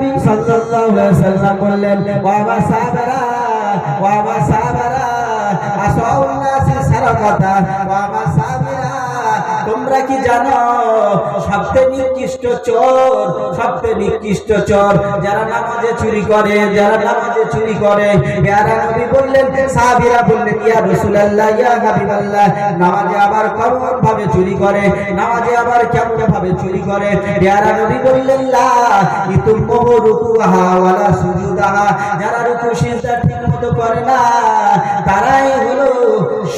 নবী সাল্লাল্লাহু আলাইহি ওয়াসাল্লাম বললেন, ওয়া মা সাবারা ওয়া মা সাবারা আসাউন নাসি সারাকাতা ওয়া মা সাবিরা। তোমরা কি জানো সবচেয়ে নিকৃষ্ট চোর, সবচেয়ে নিকৃষ্ট চোর যারা নামাজে চুরি করে, যারা নামাজে চুরি করে। প্যারা নবী বললেন, সাহাবীরা বললেন, ইয়া রাসূলুল্লাহ, ইয়া হাবিবাল্লাহ, নামাজে আবার কেমন ভাবে চুরি করে, নামাজে আবার কেমন ভাবে চুরি করে? প্যারা নবী বললেন, লা ইতুমহু রুকুহা ওয়ালা সুজুদাহা, যারা রুকু সিজদা ঠিকমতো করে না তারাই হলো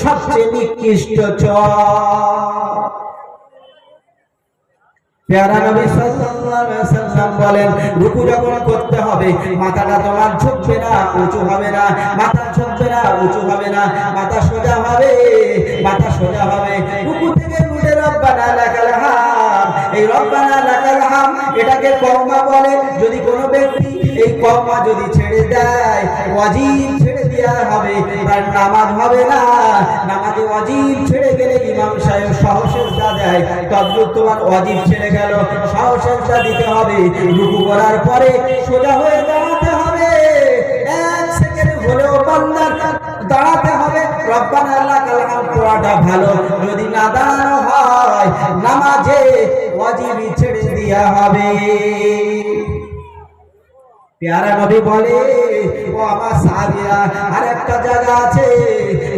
সবচেয়ে নিকৃষ্ট চোর। প্যারা নবী সাল্লাল্লাহু আলাইহি ওয়াসাল্লাম বলেন, রুকু যখন করতে হবে মাথাটা তোমার ঝুঁকবে না, উঁচু হবে না, মাথা ঝুঁকবে না, উঁচু হবে না, মাথা সোজা হবে, মাথা সোজা হবে। রুকু থেকে উঠে রব্বানা লাকাল হাম, এই রব্বানা লাকাল হাম এটাকে কওমা বলে। যদি কোনো ব্যক্তি এই কওমা যদি ছেড়ে দেয়, ওয়াজিব ছেড়ে দেয়া হবে, তার নামাজ হবে না। নামাজে ওয়াজিব ছেড়ে গেলে ইমাম সাহেব সহসেজদা দেয়, তদ্রুপ তোমার ওয়াজিব ছেড়ে গেল, সহসেজদা দিতে হবে। রুকু করার পরে সোজা হয়ে দাঁড়াতে হবে, এক সেকেন্ড হলেও বান্দা দাঁড়াতে হবে। রব্বানা লাকাল হামদ পড়াটা ভালো, যদি না দাঁড়ানো হয় নামাজে ওয়াজিবই ছেড়ে দেয়া হবে। প্যারা নবী বলে, ও আমার সাহাবীরা, আর একটা জায়গা আছে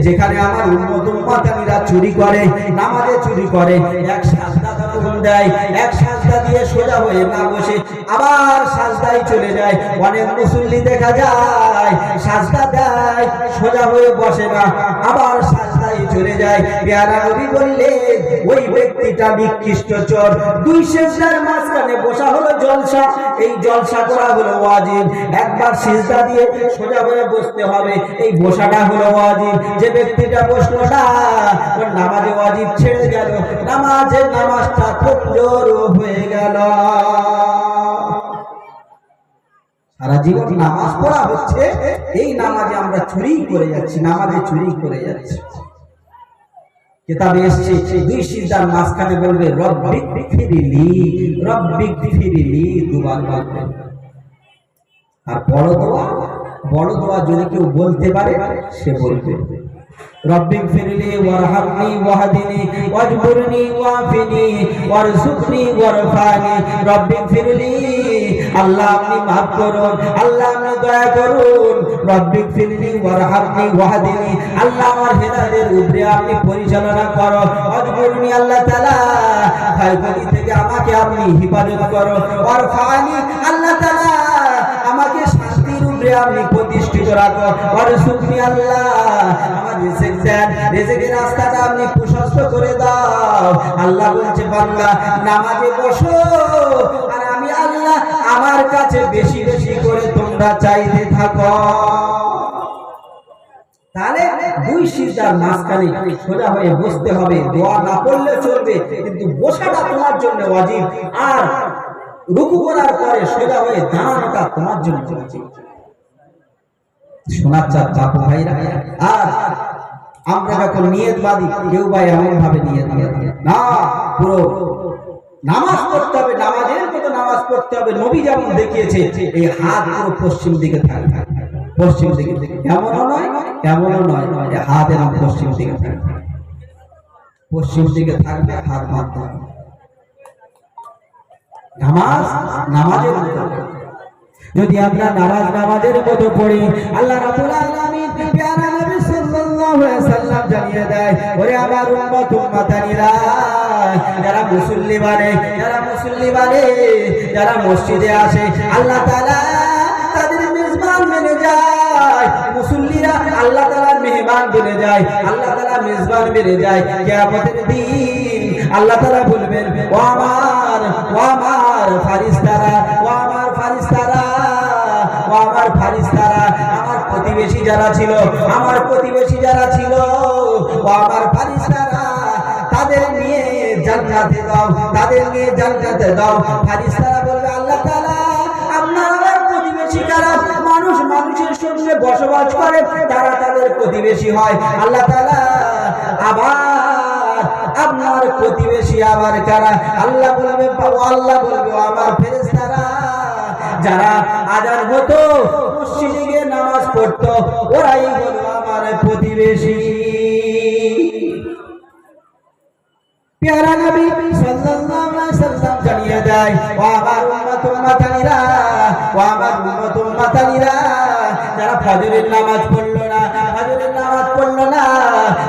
যেখানে আমার উম্মত উম্মতানিরা চুরি করে, নামাজে চুরি করে। এক সাজদা তখন দেয়, এক সাজদা দিয়ে সোজা হয়ে না বসে আবার সাজদায় চলে যায়। অনেক মুসল্লি দেখা যায় সাজদা দেয়, সোজা হয়ে বসে না, আবার সাজদায় চলে যায়। প্যারা নবী বললেন, ওই ব্যক্তিটা নিকৃষ্ট চোর। দুই সিজদার মাঝখানে বসা হলো জলসা, এই জলসা করা হলো ওয়াজিব। একবার সিজদা দিয়ে সোজা হয়ে বসতে হবে, এই বসাটা হলো ওয়াজিব। যে ব্যক্তিটা বসলো না, ওর নামাজে ওয়াজিব ছেড়ে গেল, নামাজটা কমজোর হয়ে গেল। সারা জীবন নামাজ পড়া হচ্ছে, এই নামাজে আমরা চুরি করে যাচ্ছি, নামাজে চুরি করে যাচ্ছি। কিতাবে এসেছে দুই সিজদার মাঝখানে বলবে রব্বিক ফিরিলি, রব্বিক ফিরিলি দুবার বলবে। আর বড় দোয়া যদি কেউ বলতে পারে সে বলবে, রব্বিক ফিরলি ওয়ারহামনি ওয়াহদিনি ওয়াজবুরনি ওয়াফিনি ওয়ারযুকনি ওয়ারফানি। রব্বিক ফিরলি, আল্লাহ আপনি মাফ করুন, আল্লাহ আপনি দয়া করুন। রব্বিক ফিরলি ওয়ারহামনি ওয়াহদিনি, আল্লাহ আমার হেদায়েতের উপরে আপনি পরিচালনা করো। ওয়াজবুরনি, আল্লাহ তাআলা ক্ষয়ক্ষতি থেকে আমাকে আপনি হেফাজত করো। ওয়ারফানি, আল্লাহ তাআলা আমাকে শান্তির উপরে আপনি প্রতিষ্ঠিত রাখো। ওয়ারযুকনি, আল্লাহ আমার রিজিকের রাস্তাটা আপনি প্রশস্ত করে দাও। আল্লাহ বলছে, বান্দা নামাজে বসো, আর আমি আল্লাহ আমার কাছে বেশি বেশি করে তোমরা চাইতে থাকো। তাহলে দুই সিজদার মাঝখানে সোজা হয়ে বসতে হবে। দোয়া না পড়লে চলবে, কিন্তু বসাটা তোমার জন্য ওয়াজিব, আর রুকু করার পরে সোজা হয়ে দাঁড়ানোটা তোমার জন্য ওয়াজিব। শোনার বাপু ভাইরা, আর আমরা যখন নিয়তবাদী, কেউ ভাই এমন ভাবে নিয়ত না, পুরো নামাজ পড়তে হবে, নামাজের মতো নামাজ পড়তে হবে। নবী যেমন দেখিয়েছে, এই হাত পুরো পশ্চিম দিকে থাকবে, পশ্চিম দিকে। এমনও নয়, এমনও নয়, হাত এরকম পশ্চিম দিকে থাকবে, পশ্চিম দিকে থাকবে, হাত মারতে হবে। নামাজের মতো যদি আমরা নামাজের মতো পড়ি, আল্লাহ রাব্বুল আলামিন প্যারা নবী সাল্লাল্লাহু আলাইহি ওয়াসাল্লাম জানিয়ে দেয়, ওরে আমার উম্মত উম্মতানিরা, যারা মুসল্লি বানে, যারা মসজিদে আসে, আল্লাহ তাআলা তাদের মেজবান বনে যায়। মুসল্লিরা আল্লাহ তাআলার মেহমান বনে যায়, আল্লাহ তাআলা মেজবান বনে যায়। কিয়ামতের দিন আল্লাহ তাআলা বলবেন, ও আমার ফারিস্তারা, ও আমার ফারিস্তারা, ও আমার ফারিস্তারা, আমার প্রতিবেশী যারা ছিল, আমার প্রতিবেশী যারা ছিল, ও আমার ফারিস্তারা, তাদের নিয়ে জান্নাতে দাও, তাদের নিয়ে জান্নাতে দাও। ফারিস্তারা বলবে, আল্লাহ তাআলা আপনার আমার প্রতিবেশী কারা? মানুষের সঙ্গে বসবাস করে, তারা তাদের প্রতিবেশী হয়। আল্লাহ তাআলা আবার আপনার প্রতিবেশী আবার কারা? আল্লাহ বলবে, আমার ফেরেশতারা, যারা আজান হতো মসজিদে গিয়ে নামাজ পড়তো ওরাই হলো আমার প্রতিবেশী। প্যারা নবী সাল্লাল্লাহু আলাইহি সাল্লাম জানিয়ে দেয়, ও আমার উম্মত উম্মতানিরা, ও আমার উম্মত উম্মতানিরা, যারা ফজরের নামাজ পড়লো না, ফজরের নামাজ পড়লো না,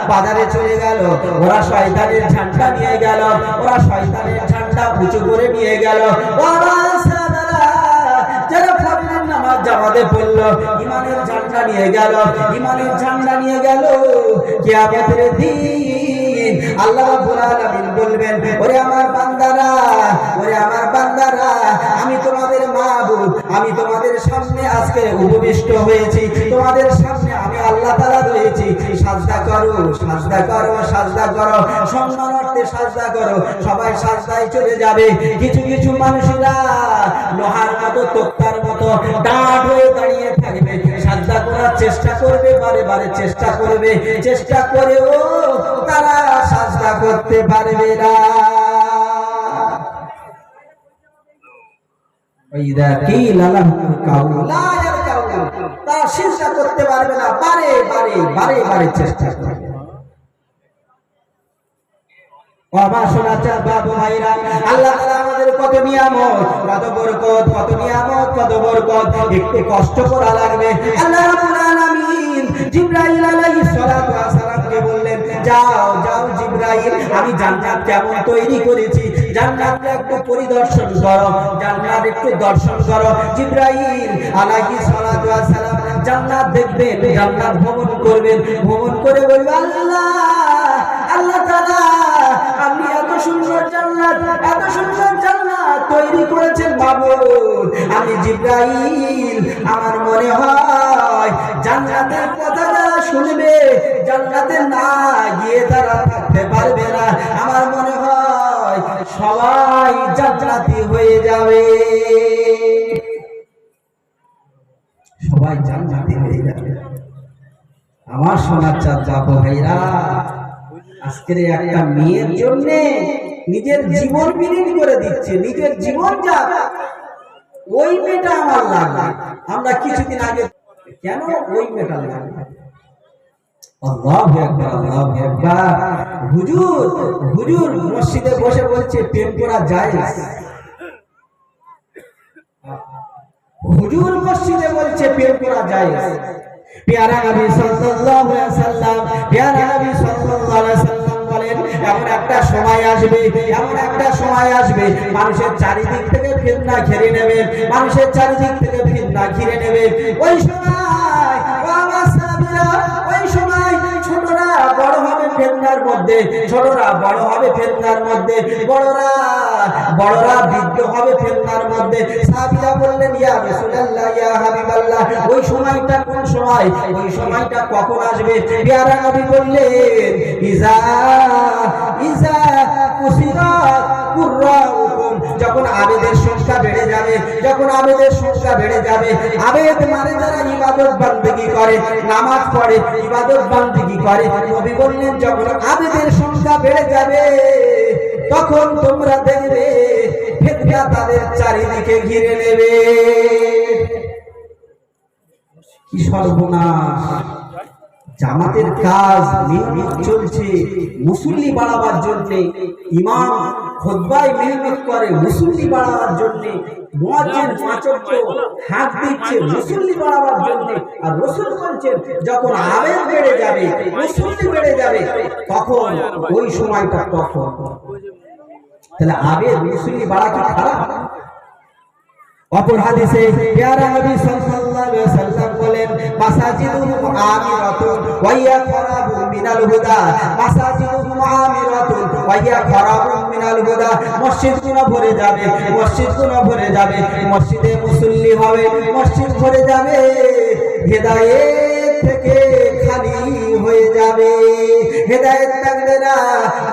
বাজারে চলে গেল, ওরা শয়তানের ঝান্ডা নিয়ে গেল, ওরা শয়তানের ঝান্ডা উঁচু করে নিয়ে গেল। যারা ফজরের নামাজ জামাতে পড়লো, ইমানের ঝান্ডা নিয়ে গেল, ইমানের ঝান্ডা নিয়ে গেল, কিয়ামতের দিন আল্লাহ রাব্বুল আলামিন বলবেন, ওরে আমার বান্দারা, ওরে আমার বান্দারা, আমি তোমাদের মাবুদ, আমি তোমাদের সামনে আজকে উপবিষ্ট হয়েছি, তোমাদের সামনে আমি আল্লাহ তাআলা রয়েছি, সাজদা করো, সাজদা করো, সাজদা করো, সম্মানার্থে সাজদা করো। সবাই সাজদায় চলে যাবে। কিছু কিছু মানুষরা লোহার মতো, তক্তার মতো দাঁড় হয়ে দাঁড়িয়ে থাকবে, সাজদা করার চেষ্টা করবে, বারে বারে চেষ্টা করবে, চেষ্টা করেও তারা সাজদা করতে পারবে না। তারা চেষ্টা করতে পারবে না, বারে বারে বারে বারে চেষ্টা করবে। আল্লাহ তাআলা আমাদের কত নিয়ামত, কত বরকত, কত নিয়ামত, কত বরকত, একটু কষ্ট করা লাগবে। আল্লাহ রাব্বুল আলামিন জিবরাইল আলাইহিস সালাতু ওয়াস সালামকে বললেন, যাও যাও জিবরাইল, আমি জান্নাত কেমন তৈরি করেছি, জান্নাতটা একটু পরিদর্শন করো, জান্নাত একটু দর্শন করো। জিবরাইল আলাইহিস সালাতু ওয়াস সালাম জান্নাত দেখবেন, জান্নাত ভ্রমণ করবেন, ভ্রমণ করে বলবেন, আল্লাহ আল্লাহ তাআলা আপনি এত সুন্দর জান্নাত, এত সুন্দর জান্নাত তৈরি করেছেন মাবুদ। আমি জিবরাইল, আমার মনে হয় জান্নাতের কথাটা শুনবে, জান্নাতে না গিয়ে তারা থাকতে পারবে না। আমার মনে হয় সবাই জান্নাতি হয়ে যাবে, সবাই জান্নাতি হয়ে যাবে। আমার সোনার চাঁদ বাবু ভাইরা, আজকের একটা মেয়ের জন্য নিজের জীবন বিলীন করে দিচ্ছে, নিজের জীবন যা, ওই মেয়েটা আমার লাগবে। আমরা কিছুদিন আগে কেন ওই মেয়েটা লাগবে? আল্লাহু আকবার, আল্লাহু আকবার। হুজুর হুজুর মসজিদে বসে বলছে প্রেম করা জায়েজ। হুজুর মসজিদে বলছে প্রেম করা জায়েজ। প্যারা নবী সাল্লাল্লাহু আলাইহি সাল্লাম, প্যারা নবী সাল্লাল্লাহু আলাইহি সাল্লাম বলেন, এমন একটা সময় আসবে, এমন একটা সময় আসবে, মানুষের চারিদিক থেকে ফিতনা ঘিরে নেবে, মানুষের চারিদিক থেকে ফিতনা ঘিরে নেবে। ওই সময় ও আমার সাহাবীরা, ওই সময় ছোটরা বড় হবে ফিতনার মধ্যে, ছোটরা বড় হবে ফিতনার মধ্যে, বড়রা বড়রা বৃদ্ধ হবে ফিতনার মধ্যে। সাহাবীরা বললেন, ইয়া রাসূলুল্লাহ, ইয়া হাবিবাল্লাহ, ওই সময়টা কোন সময়, ওই সময়টা কখন আসবে? প্যারা নবী বললেন, ইজা ইজা কুসিরাত কুররাউকুম, যখন আবেদের সংখ্যা বেড়ে যাবে, যখন আবেদের সংখ্যা বেড়ে যাবে। আবেদ মানে যারা ইবাদত বান্দেগি করে, নামাজ পড়ে, ইবাদত বান্দেগি করে। নবী বললেন, যখন আবেদের সংখ্যা বেড়ে যাবে, তখন তোমরা দেখবে ফিতনা তাদের চারিদিকে ঘিরে নেবে। কি সর্বনাশ! জামাতের কাজ নিয়মিত চলছে মুসল্লি বাড়াবার জন্য, ইমাম খুতবায় মেহনত করে মুসল্লি বাড়াবার জন্য, মুয়াজ্জিন পাঁচ ওয়াক্ত হাত দিচ্ছে মুসল্লি বাড়াবার জন্য। আর রাসূল বলছেন, যখন আবেদ বেড়ে যাবে, মুসল্লি বেড়ে যাবে, তখন ওই সময়টা তখন। তাহলে আবেদ মুসল্লি বাড়া কি খারাপ? অপর হাদিসে প্যারা নবী সাল্লাল্লাহু আলাইহি ওয়াসাল্লাম বলেন, মাসাজিদুহুম আমিরাতুন ওয়া ইয়াকরাবু মিনাল হুদা, মাসাজিদুহুম আমিরাতুন ওয়া ইয়াকরাবু মিনাল হুদা। মসজিদগুলো ভরে যাবে, মসজিদগুলো ভরে যাবে, মসজিদে মুসল্লি হবে, মসজিদ ভরে যাবে, হেদায়েত থেকে খালি হয়ে যাবে, হেদায়েত থাকবে না।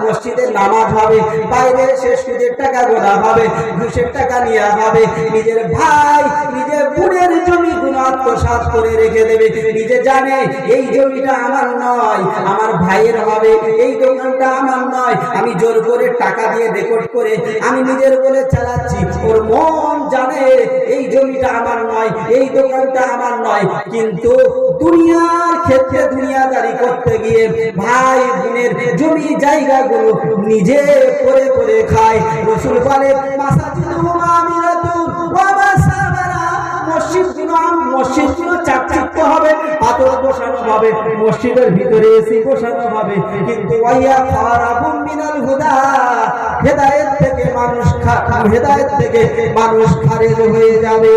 মসজিদে নামাজ হবে, বাইরে এসে সুদের টাকা গোনা হবে, ঘুষের টাকা নেওয়া হবে, নিজের ভাই নিজের বোনের জমি গুলো আত্মসাৎ আত্মসাৎ করে রেখে দেবে। নিজে জানে এই জমিটা আমার নয়, আমার ভাইয়ের হবে, এই দোকানটা আমার নয়, আমি জোর করে টাকা দিয়ে রেকর্ড করে আমি নিজের বলে চালাচ্ছি। ওর মন জানে এই জমিটা আমার নয়, এই দোকানটা আমার নয়, কিন্তু দুনিয়ার ক্ষেত্রে দুনিয়াদারি করতে গিয়ে ভাই বোনের জমি জায়গাগুলো নিজে করে করে খায়। রাসূল বলে মাসাজিদুহুম আমিরাতুন ওয়া মাসাবারা, মসজিদগুলো চাকচিক্য হবে, পাথর বসানো হবে, মসজিদের ভিতরে এসি বসানো হবে, কিন্তু ওয়াইয়া ফারাবুম মিনাল হুদা, হেদায়েত থেকে মানুষ খারেজ হয়ে যাবে।